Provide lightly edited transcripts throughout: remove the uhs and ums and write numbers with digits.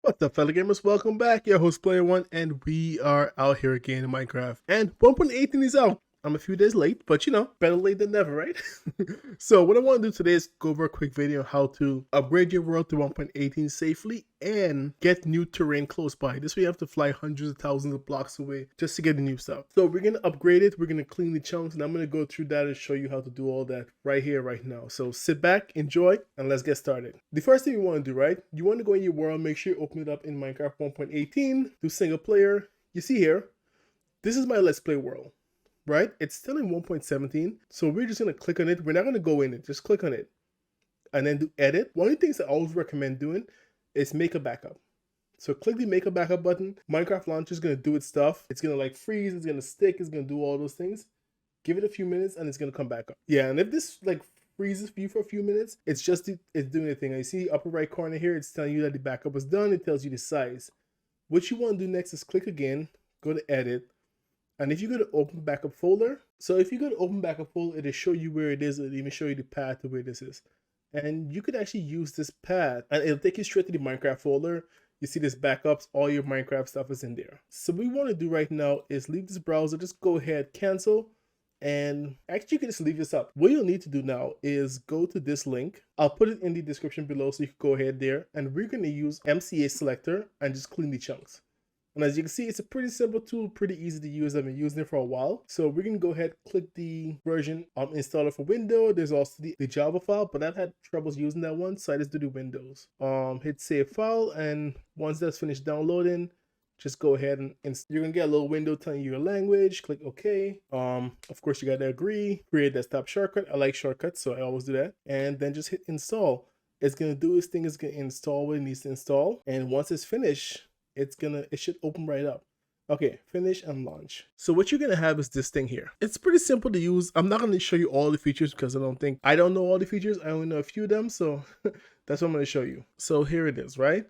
What's up, fellow gamers? Welcome back. Your host, Player One, and we are out here again in Minecraft. And 1.18 is out. I'm a few days late, but better late than never, right? So what I want to do today is go over a quick video on how to upgrade your world to 1.18 safely and get new terrain close by. This way you have to fly hundreds of thousands of blocks away just to get the new stuff. So we're going to upgrade it. We're going to clean the chunks, and I'm going to go through that and show you how to do all that right here, right now. So sit back, enjoy, and let's get started. The first thing you want to do, right? You want to go in your world, make sure you open it up in Minecraft 1.18, do single player. You see here, this is my Let's Play world. Right? It's still in 1.17. So we're just going to click on it. We're not going to go in it. Just click on it. And then do edit. One of the things I always recommend doing is make a backup. So click the make a backup button. Minecraft Launcher is going to do its stuff. It's going to like freeze. It's going to stick. It's going to do all those things. Give it a few minutes and it's going to come back up. Yeah, and if this like freezes for you for a few minutes, it's doing the thing. You see the upper right corner here. It's telling you that the backup was done. It tells you the size. What you want to do next is click again. Go to edit. And if you go to open backup folder, it'll show you where it is. It'll even show you the path to where this is. And you could actually use this path and it'll take you straight to the Minecraft folder. You see this backups, all your Minecraft stuff is in there. So what we want to do right now is leave this browser, just go ahead, cancel. And actually you can just leave this up. What you'll need to do now is go to this link. I'll put it in the description below so you can go ahead there. And we're going to use Mca Selector and just clean the chunks. And as you can see, it's a pretty simple tool, pretty easy to use. I've been using it for a while. So we're going to go ahead, click the version installer for Windows. There's also the Java file, but I've had troubles using that one. So I just do the Windows. Hit save file. And once that's finished downloading, just go ahead and you're going to get a little window telling you your language. Click OK. Of course, you got to agree. Create desktop shortcut. I like shortcuts, so I always do that. And then just hit install. It's going to do its thing. It's going to install what it needs to install. And once it's finished, it should open right up. Okay, finish and launch. So what you're gonna have is this thing here. It's pretty simple to use. I'm not gonna show you all the features because I don't know all the features. I only know a few of them, so that's what I'm gonna show you. So here it is, right?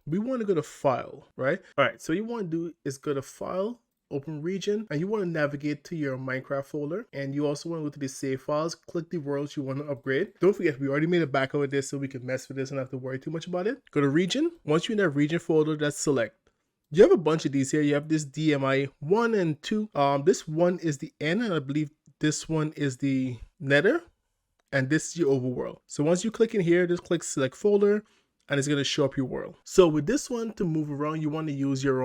We want to go to file, right? All right, so you want to do is go to file, open region, and you want to navigate to your Minecraft folder, and you also want to go to the save files, click the worlds you want to upgrade. Don't forget, we already made a backup of this so we can mess with this and not have to worry too much about it. Go to region. Once you're in that region folder, that's select. You have a bunch of these here. You have this DMI 1 and 2. This one is the N, and I believe this one is the Nether, and this is your overworld. So once you click in here, just click select folder, and it's going to show up your world. So with this one, to move around, you want to use your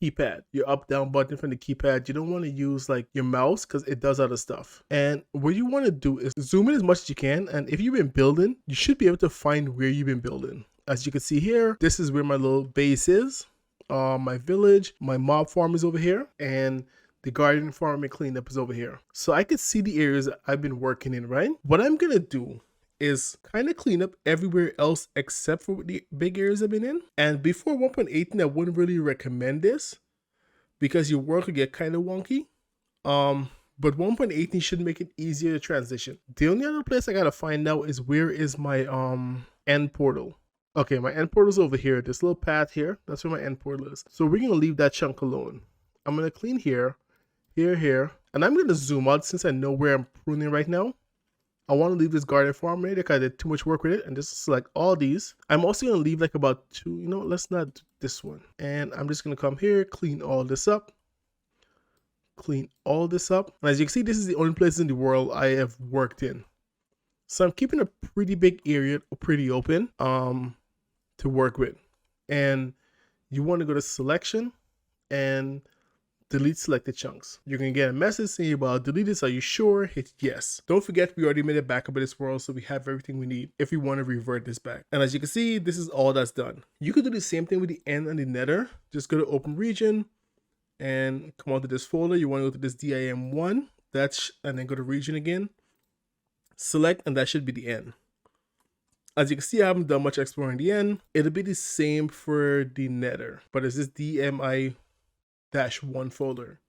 keypad, your up down button from the keypad. You don't want to use like your mouse because it does other stuff. And what you want to do is zoom in as much as you can. And if you've been building, you should be able to find where you've been building. As you can see here, this is where my little base is. My village, my mob farm is over here, and the garden farm and cleanup is over here. So I could see the areas I've been working in, right? What I'm going to do is kind of clean up everywhere else except for the big areas I've been in. And before 1.18, I wouldn't really recommend this because your work could get kind of wonky. But 1.18 should make it easier to transition. The only other place I gotta find out is where is my end portal. Okay, my end portal is over here. This little path here, that's where my end portal is. So we're gonna leave that chunk alone. I'm gonna clean here, here, and I'm gonna zoom out since I know where I'm pruning right now. I want to leave this garden farm right there because I did too much work with it, and just select all these. I'm also going to leave like about 2, let's not do this one. And I'm just going to come here, clean all this up. Clean all this up. And as you can see, this is the only place in the world I have worked in. So I'm keeping a pretty big area, pretty open to work with. And you want to go to selection and delete selected chunks. You're going to get a message saying about delete this. Are you sure? Hit yes. Don't forget, we already made a backup of this world, so we have everything we need if we want to revert this back. And as you can see, this is all that's done. You could do the same thing with the N and the Nether. Just go to open region and come out to this folder. You want to go to this DIM1, and then go to region again. Select, and that should be the N. As you can see, I haven't done much exploring the N. It'll be the same for the Nether, but it's this DMI-1 folder.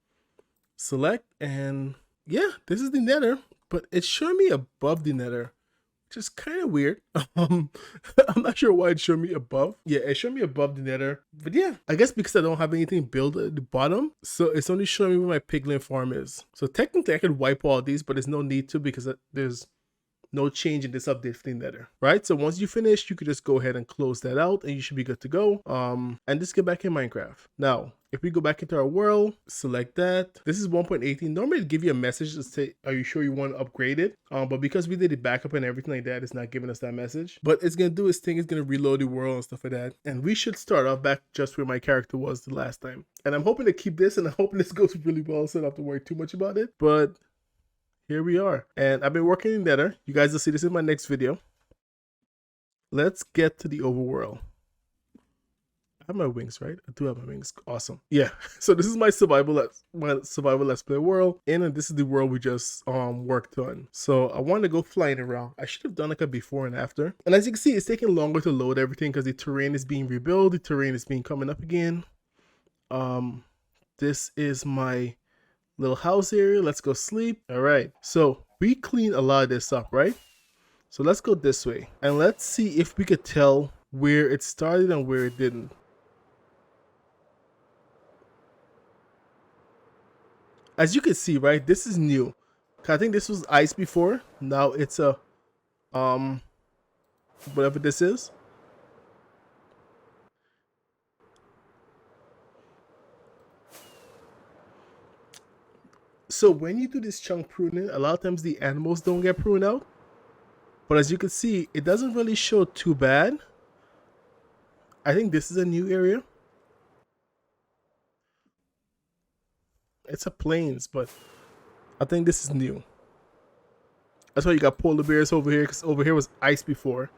Select, and yeah, this is the Nether, but it's showing me above the Nether, which is kind of weird. I'm not sure why it showed me above. Yeah, it showed me above the Nether, but yeah, I guess because I don't have anything built at the bottom, so it's only showing me where my piglin farm is. So technically I could wipe all these, but there's no need to because there's no change in this update for the nether, right? So once you finish, you could just go ahead and close that out and you should be good to go. And just get back in Minecraft. Now, if we go back into our world, select that. This is 1.18. Normally it'd give you a message to say, are you sure you want to upgrade it? But because we did the backup and everything like that, it's not giving us that message. But it's going to do its thing. It's going to reload the world and stuff like that. And we should start off back just where my character was the last time. And I'm hoping to keep this, and I'm hoping this goes really well so I don't have to worry too much about it. But here we are. And I've been working in Nether. You guys will see this in my next video. Let's get to the overworld. I have my wings, right? I do have my wings. Awesome. Yeah. So this is my survival let's play world. And this is the world we just worked on. So I want to go flying around. I should have done like a before and after. And as you can see, it's taking longer to load everything because the terrain is being rebuilt. The terrain is being coming up again. This is my little house area. Let's go sleep. All right. So we cleaned a lot of this up, right? So let's go this way and let's see if we could tell where it started and where it didn't. As you can see, right, this is new. I think this was ice before. Now it's a whatever this is. So when you do this chunk pruning, a lot of times the animals don't get pruned out. But as you can see, it doesn't really show too bad. I think this is a new area. It's a plains, but I think this is new. That's why you got polar bears over here, because over here was ice before.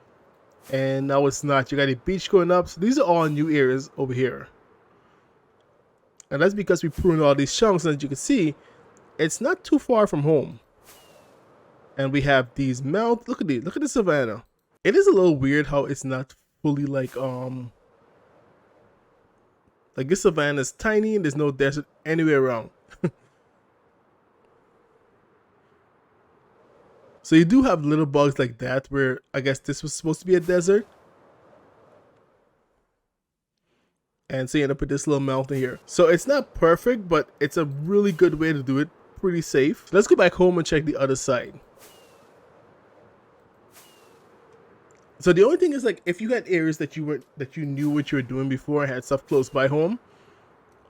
And now it's not. You got a beach going up. So these are all new areas over here. And that's because we pruned all these chunks. And as you can see, it's not too far from home. And we have these mountains. Look at these. Look at the savannah. It is a little weird how it's not fully like this savannah is tiny and there's no desert anywhere around. So you do have little bugs like that where I guess this was supposed to be a desert. And so you end up with this little mountain here. So it's not perfect, but it's a really good way to do it. Pretty safe. So let's go back home and check the other side. So the only thing is, like, if you had areas that you knew what you were doing before and had stuff close by home,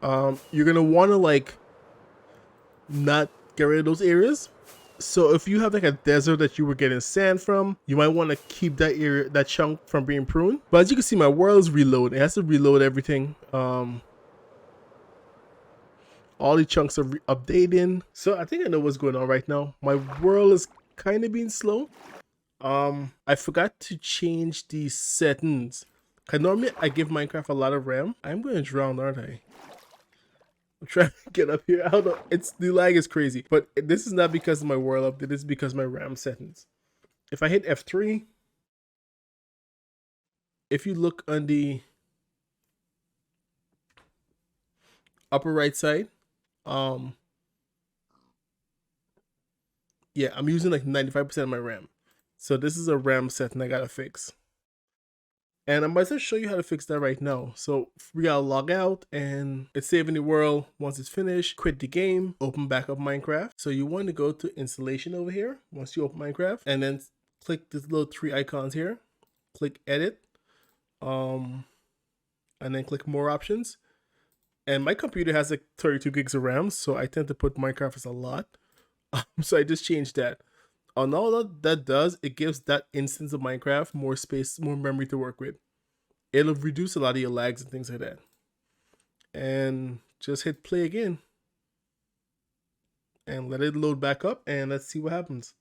you're gonna want to like not get rid of those areas. So if you have like a desert that you were getting sand from, you might want to keep that area, that chunk from being pruned. But as you can see, my world is reloaded. It has to reload everything. All the chunks are updating. So I think I know what's going on right now. My world is kind of being slow. I forgot to change the settings. Cause normally I give Minecraft a lot of RAM. I'm gonna drown, aren't I? I'm trying to get up here. I don't know. The lag is crazy. But this is not because of my world update. This is because of my RAM settings. If I hit F3, if you look on the upper right side, yeah, I'm using like 95% of my RAM. So this is a RAM setting I gotta fix. And I'm about to show you how to fix that right now. So we gotta log out and it's saving the world. Once it's finished, quit the game, open back up Minecraft. So you want to go to installation over here once you open Minecraft and then click this little three icons here. Click edit. And then click more options. And my computer has like 32 gigs of RAM, so I tend to put Minecraft as a lot. So I just changed that. On all that does, it gives that instance of Minecraft more space, more memory to work with. It'll reduce a lot of your lags and things like that. And just hit play again. And let it load back up and let's see what happens.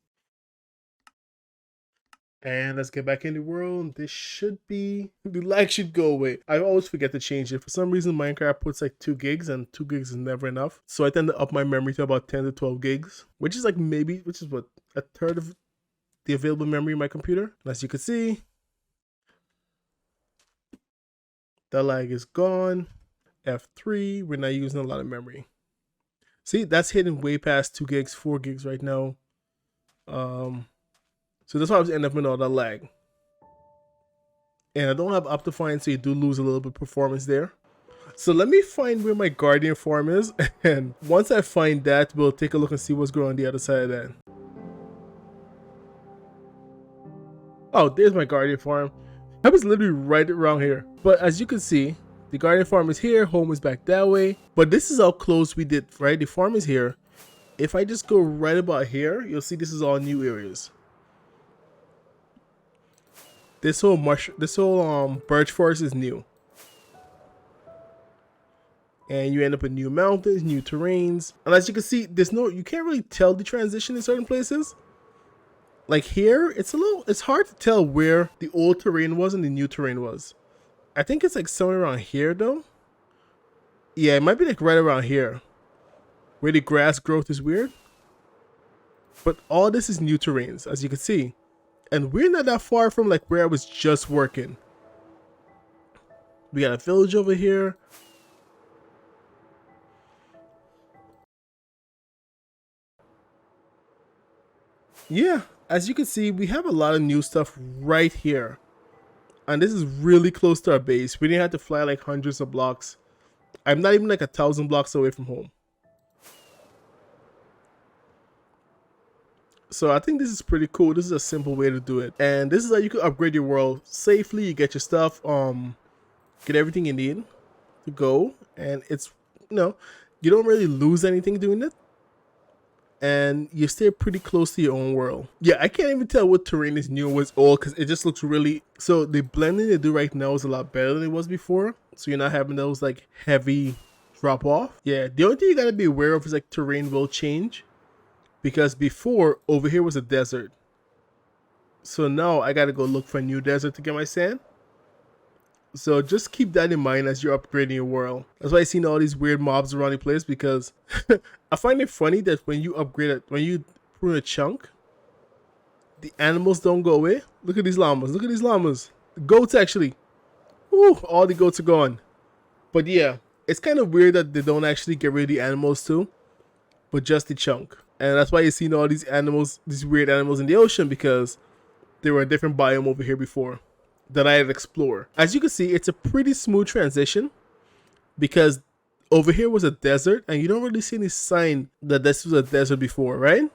And let's get back in the world. This should be, the lag should go away. I always forget to change it. For some reason, Minecraft puts like 2 gigs and 2 gigs is never enough. So I tend to up my memory to about 10 to 12 gigs, which is like maybe, which is what, a third of the available memory in my computer. And as you can see, the lag is gone. F3, we're not using a lot of memory. See, that's hitting way past 2 gigs, 4 gigs right now. So that's why I was ending up with all that lag. And I don't have Optifine, so you do lose a little bit of performance there. So let me find where my Guardian farm is. And once I find that, we'll take a look and see what's going on the other side of that. Oh, there's my guardian farm. I was literally right around here. But as you can see, the guardian farm is here, home is back that way. But this is how close we did, right? The farm is here. If I just go right about here, you'll see this is all new areas. This whole birch forest is new. And you end up with new mountains, new terrains. And as you can see, you can't really tell the transition in certain places. Like here, it's hard to tell where the old terrain was and the new terrain was. I think it's like somewhere around here though. Yeah, it might be like right around here, where the grass growth is weird. But all this is new terrains, as you can see. And we're not that far from like where I was just working. We got a village over here. Yeah, as you can see, we have a lot of new stuff right here. And this is really close to our base. We didn't have to fly like hundreds of blocks. I'm not even like 1,000 blocks away from home. So I think this is pretty cool. This is a simple way to do it. And this is how you can upgrade your world safely. You get your stuff, get everything you need to go. And it's, you don't really lose anything doing it. And you stay pretty close to your own world. Yeah, I can't even tell what terrain is new and what's old because it just looks really... So the blending they do right now is a lot better than it was before. So you're not having those like heavy drop off. Yeah, the only thing you gotta be aware of is like terrain will change. Because before, over here was a desert. So now I gotta go look for a new desert to get my sand. So just keep that in mind as you're upgrading your world. That's why I've seen all these weird mobs around the place, because I find it funny that when you upgrade it, when you prune a chunk, the animals don't go away. Look at these llamas. Look at these llamas. The goats actually. Woo, all the goats are gone. But yeah, it's kind of weird that they don't actually get rid of the animals too, but just the chunk. And that's why you've seen all these animals, these weird animals in the ocean, because they were a different biome over here before that I had explored. As you can see, it's a pretty smooth transition because over here was a desert and you don't really see any sign that this was a desert before, right?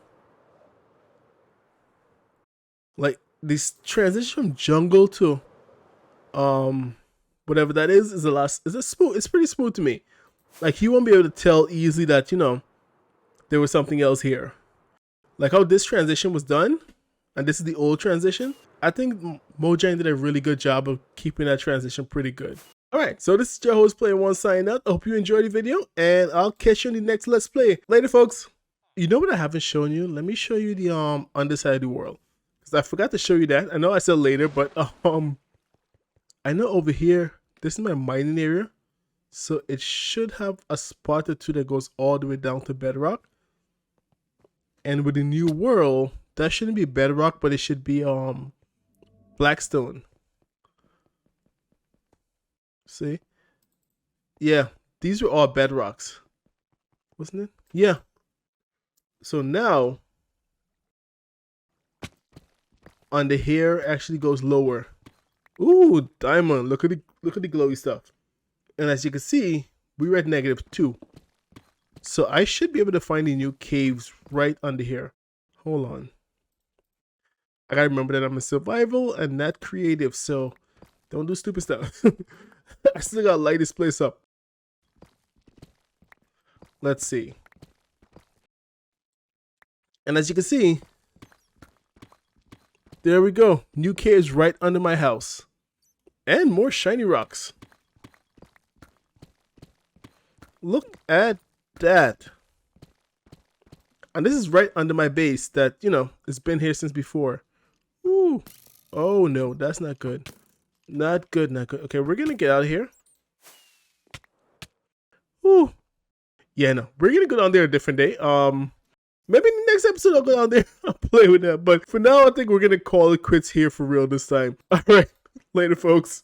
Like this transition from jungle to whatever that is smooth. It's pretty smooth to me. Like you won't be able to tell easily that, there was something else here. Like how this transition was done, and this is the old transition. I think Mojang did a really good job of keeping that transition pretty good. Alright, so this is your host Player One signing out. I hope you enjoyed the video, and I'll catch you in the next Let's Play. Later, folks. You know what I haven't shown you? Let me show you the underside of the world. Because I forgot to show you that. I know I said later, but I know over here, this is my mining area. So it should have a spot or two that goes all the way down to bedrock. And with the new world, that shouldn't be bedrock, but it should be blackstone. See? Yeah, these were all bedrocks. Wasn't it? Yeah. So now on the hair actually goes lower. Ooh, diamond. Look at the glowy stuff. And as you can see, we were at -2. So I should be able to find the new caves right under here. Hold on. I gotta remember that I'm in survival and not creative, so don't do stupid stuff. I still gotta light this place up. Let's see. And as you can see, there we go. New caves right under my house. And more shiny rocks. Look at that. And this is right under my base that, it's been here since before. Ooh. Oh no, that's not good. Not good, not good. Okay, we're gonna get out of here. Ooh. Yeah, no, we're gonna go down there a different day. Maybe in the next episode I'll go down there and play with that. But for now, I think we're gonna call it quits here for real this time. Alright, later folks.